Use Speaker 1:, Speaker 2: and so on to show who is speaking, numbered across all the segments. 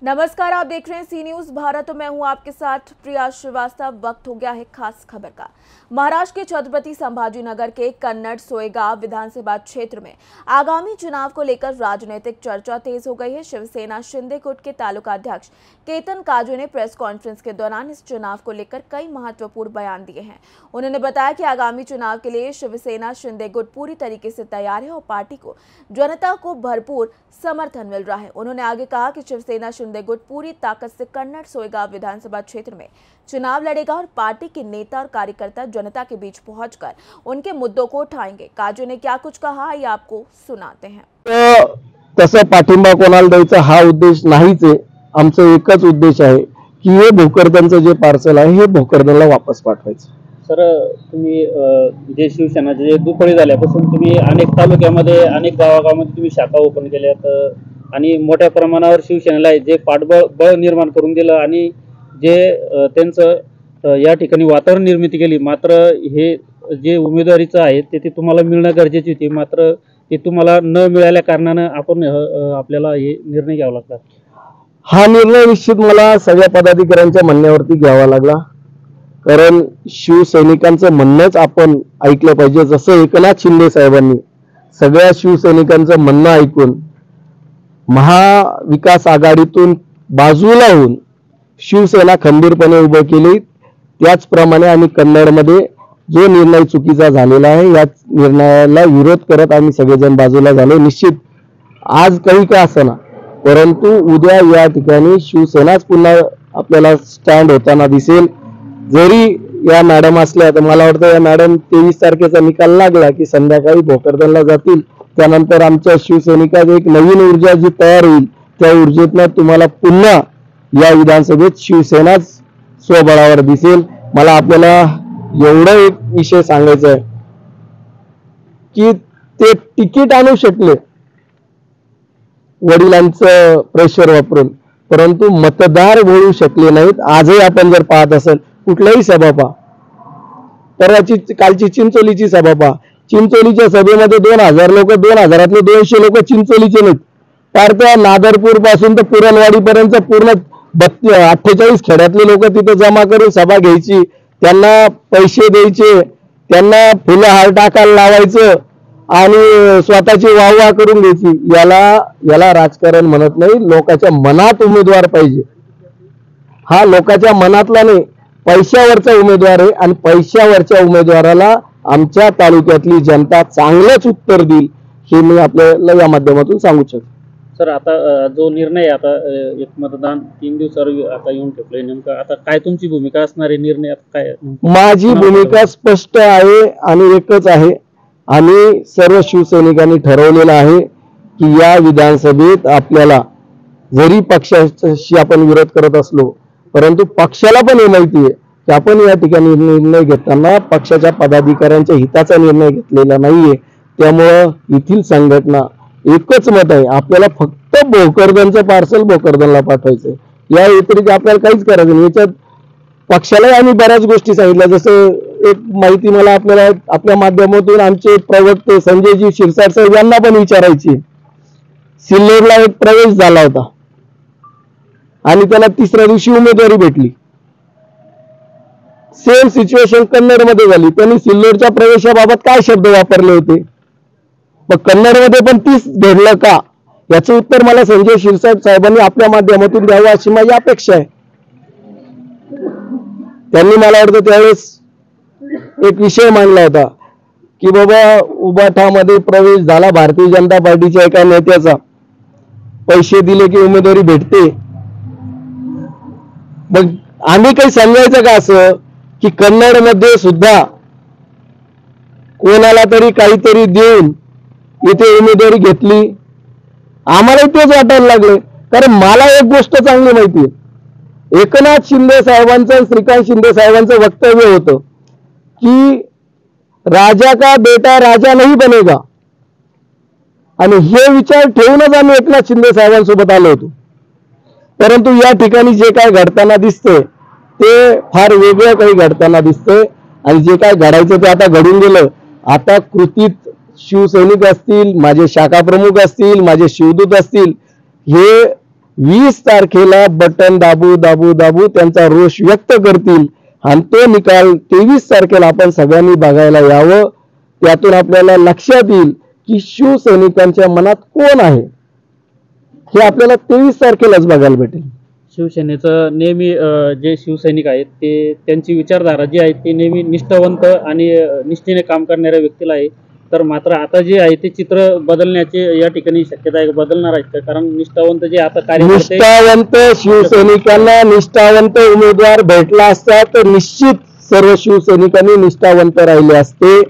Speaker 1: नमस्कार, आप देख रहे हैं सी न्यूज भारत और मैं हूं आपके साथ प्रिया श्रीवास्तव। वक्त हो गया है खास खबर का। महाराष्ट्र के छत्रपति संभाजीनगर के कन्नड़ सोएगांव विधानसभा क्षेत्र में आगामी चुनाव को लेकर राजनीतिक चर्चा तेज हो गई है। शिवसेना शिंदे गुट के तालुका अध्यक्ष केतन काजू ने प्रेस कॉन्फ्रेंस के दौरान इस चुनाव को लेकर कई महत्वपूर्ण बयान दिए हैं। उन्होंने बताया कि आगामी चुनाव के लिए शिवसेना शिंदे गुट पूरी तरीके से तैयार है और पार्टी को जनता को भरपूर समर्थन मिल रहा है। उन्होंने आगे कहा कि शिवसेना शिंदे गुट पूरी ताकत से कन्नड़ सोएगांव विधानसभा क्षेत्र में चुनाव लड़ेगा और पार्टी के नेता और कार्यकर्ता जनता के बीच पहुंचकर उनके मुद्दों को उठाएंगे। काजू ने क्या कुछ कहा ये आपको सुनाते हैं।
Speaker 2: तसा पाठिंबा कोणाला द्यायचा हा उद्देश नाहीच आहे। आमचा एकच उद्देश आहे की हे भोकरदनचं जे पार्सल आहे हे भोकरदनला वापस पाठवायचं।
Speaker 3: सर, तुम्ही जे शिवसेनाचे जे दुफळी झाल्यापासून तुम्ही अनेक तालुक्यामध्ये अनेक गावागावामध्ये तुम्ही शाखा ओपन केल्यात आणि मोठ्या प्रमाणावर शिवसेनेला जे पाठबळ निर्माण करून दिलं आणि जे त्यांचं या ठिकाणी वातावरण निर्मिती केली। मात्र हे जे उमेदवारीचं आहे ते तुम्हाला मिळणं गरजेची होती, मात्र ते तुम्हाला न मिळाल्या कारणानं आपल्याला हे निर्णय घ्यावा लागला।
Speaker 2: हा निर्णय निश्चित मला सगळ्या पदाधिकाऱ्यांच्या म्हणण्यावरती घ्यावा लागला, कारण शिवसैनिकांचं म्हणणंच आपण ऐकलं पाहिजे। जसं एकनाथ शिंदे साहेबांनी सगळ्या शिवसैनिकांचं म्हणणं ऐकून महाविकास आघाडीतून बाजूला होऊन शिवसेना खंबीरपणे उभं केली, त्याचप्रमाणे आम्ही कन्नडमध्ये जो निर्णय चुकीचा झालेला आहे या निर्णयाला विरोध करत आम्ही सगळेजण बाजूला झालो। निश्चित आज काही का असेना, परंतु उद्या या ठिकाणी शिवसेनाच पुन्हा आपल्याला स्टँड होताना दिसेल। जरी या मॅडम असल्या तर मला वाटतं या मॅडम 23 तारखेचा निकाल लागला की संध्याकाळी भोकरदनला जातील, त्यानंतर आमच्या शिवसैनिकात एक नवीन ऊर्जा जी तयार होईल त्या ऊर्जेतनं तुम्हाला पुन्हा या विधानसभेत शिवसेनाच स्वबळावर दिसेल। मला आपल्याला एवढा एक विषय सांगायचा आहे की ते तिकीट आणू शकले वडिलांचं प्रेशर वापरून, परंतु मतदार वळू शकले नाहीत। आजही आपण जर पाहत असेल कुठल्याही सभा पहा, परवाची कालची चिंचोलीची सभा पहा, चिंचोलीच्या सभेमध्ये 2000 लोक, 2000 200 लोक चिंचोलीचे नाहीत, तर त्या नादरपूर पासून तर पुरणवाडी पर्यंत पूर्ण 48 खेड्यातले लोक तिथे जमा करून सभा घ्यायची, त्यांना पैसे द्यायचे, त्यांना फुलं हार टाकायला लावायचं आणि स्वतःची वाहवा करून घ्यायची। याला राजकारण म्हणत नाही। लोकांच्या मनात उमेदवार पाहिजे, हा लोकांच्या मनातला नाही, पैशावरचा उमेदवार आहे आणि पैशावरच्या उमेदवाराला आमच्या तालुक्यातली जनता चांगलंच उत्तर देईल हे मी आपल्याला या माध्यमातून सांगू शकतो।
Speaker 3: सर, आता जो निर्णय आता एक मतदान 3 दिवसावर आता येऊन ठेवलंय, नेमकं आता काय तुमची भूमिका असणार आहे? निर्णय आता काय?
Speaker 2: माझी भूमिका स्पष्ट आहे आणि एकच आहे। आम्ही सर्व शिवसैनिकांनी ठरवलेलं आहे की या विधानसभेत आपल्याला जरी पक्षाशी आपण विरोध करत असलो, परंतु पक्षाला पण हे माहिती आहे की आपण या ठिकाणी निर्णय घेताना पक्षाच्या पदाधिकाऱ्यांच्या हिताचा निर्णय घेतलेला नाहीये। त्यामुळं येथील संघटना एकच मत आहे, आपल्याला फक्त भोकरदनचं पार्सल भोकरदनला पाठवायचंय, या व्यतिरिक्त आपल्याला काहीच करायचं नाही। याच्यात पक्षालाही आम्ही बऱ्याच गोष्टी सांगितल्या, जसं एक माहिती मला आपल्या माध्यमातून आमचे प्रवक्ते संजयजी शिरसाट साहेब यांना पण विचारायची। सिल्लोडला एक प्रवेश झाला होता आणि त्याला तिसऱ्या दिवशी उमेदवारी भेटली, सेम सिच्युएशन कन्नडमध्ये झाली। त्यांनी सिल्लोडच्या प्रवेशाबाबत काय शब्द वापरले होते, मग कन्नडमध्ये पण तीच घडलं का, याचं उत्तर मला संजय शिरसाट साहेबांनी आपल्या माध्यमातून द्यावं अशी माझी अपेक्षा आहे। त्यांनी मला वाटतं त्यावेळेस एक विषय मांडला होता की बाबा उबाठामध्ये प्रवेश झाला भारतीय जनता पार्टीच्या एका नेत्याचा, पैसे दिले की उमेदवारी भेटते। मग आम्ही काही सांगायचं का असं की कन्नडमध्ये सुद्धा कोणाला तरी काहीतरी देऊन इथे उमेदवारी घेतली? आम्हाला तेच वाटायला लागले, कारण मला एक गोष्ट चांगली माहिती आहे, एकनाथ शिंदे साहेबांचं, श्रीकांत शिंदे साहेबांचं वक्तव्य होतं की राजा का बेटा राजा नहीं बनेगा, आणि हे विचार ठेवूनच आम्ही एकनाथ शिंदे साहेबांसोबत आलो होतो। परंतु या ठिकाणी जे काय घडताना दिसतंय ते फार वेगळं काही घडताना दिसतंय आणि जे काय घडायचं ते आता घडून गेलं। आता कृतीत शिवसैनिक असतील, माझे शाखा प्रमुख असतील, माझे शिवदूत असतील, हे 20 तारखेला बटन दाबू दाबू दाबू त्यांचा रोष व्यक्त करतील आणि तो निकाल 23 तारखेला आपण सगळ्यांनी बघायला यावं. त्यातून आपल्याला लक्षात येईल की शिवसैनिकांच्या मनात कोण आहे हे आपल्याला 23 तारखेलाच बघायला भेटेल.
Speaker 3: शिवसेनेचं नेहमी जे शिवसैनिक आहेत ते त्यांची विचारधारा जी आहे ती नेहमी निष्ठावंत आणि निष्ठेने काम करणाऱ्या व्यक्तीला आहे. तर मात्र आता जे आहे ते चित्र बदलण्याची या ठिकाणी शक्यता आहे. बदलणार आहेत कारण निष्ठावंत जे आता कार्यकर्ते
Speaker 2: निष्ठावंत शिवसैनिकांना निष्ठावंत उमेदवार भेटला असता तर निश्चित सर्व शिवसैनिकांनी निष्ठावंत राहिले असते.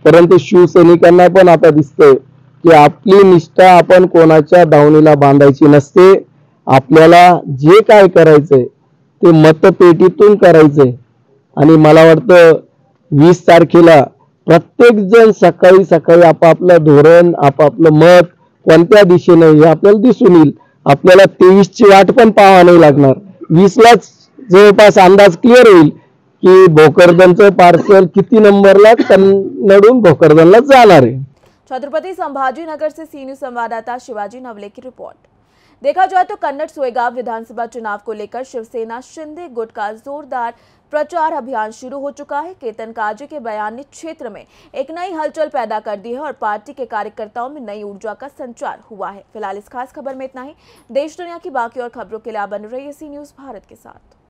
Speaker 2: परंतु शिवसैनिकांना पण आता दिसतंय की आपली निष्ठा आपण कोणाच्या दावणीला बांधायची नसते. आपल्याला जे काय करायचंय ते मतपेटीतून करायचंय. आणि मला वाटतं 20 तारखेला प्रत्येक जण सकाळी सकाळी आपापलं धोरण आपापलं मत कोणत्या दिशेने हे आपल्याला दिसून येईल. आपल्याला 23 ची वाट पण पाहावी नाही लागणार. 20 लाच जवळपास अंदाज क्लिअर होईल की भोकरदनचं पार्सल किती नंबरला कन्नडून भोकरदनला जाणार आहे.
Speaker 1: छत्रपति संभाजीनगर से सी न्यूज संवाददाता शिवाजी नवले की रिपोर्ट। देखा जाए तो कन्नड़ सोएगांव विधानसभा चुनाव को लेकर शिवसेना शिंदे गुट का जोरदार प्रचार अभियान शुरू हो चुका है। केतन काजी के बयान ने क्षेत्र में एक नई हलचल पैदा कर दी है और पार्टी के कार्यकर्ताओं में नई ऊर्जा का संचार हुआ है। फिलहाल इस खास खबर में इतना ही। देश दुनिया की बाकी और खबरों के लिए आप बने रहिए सी न्यूज भारत के साथ।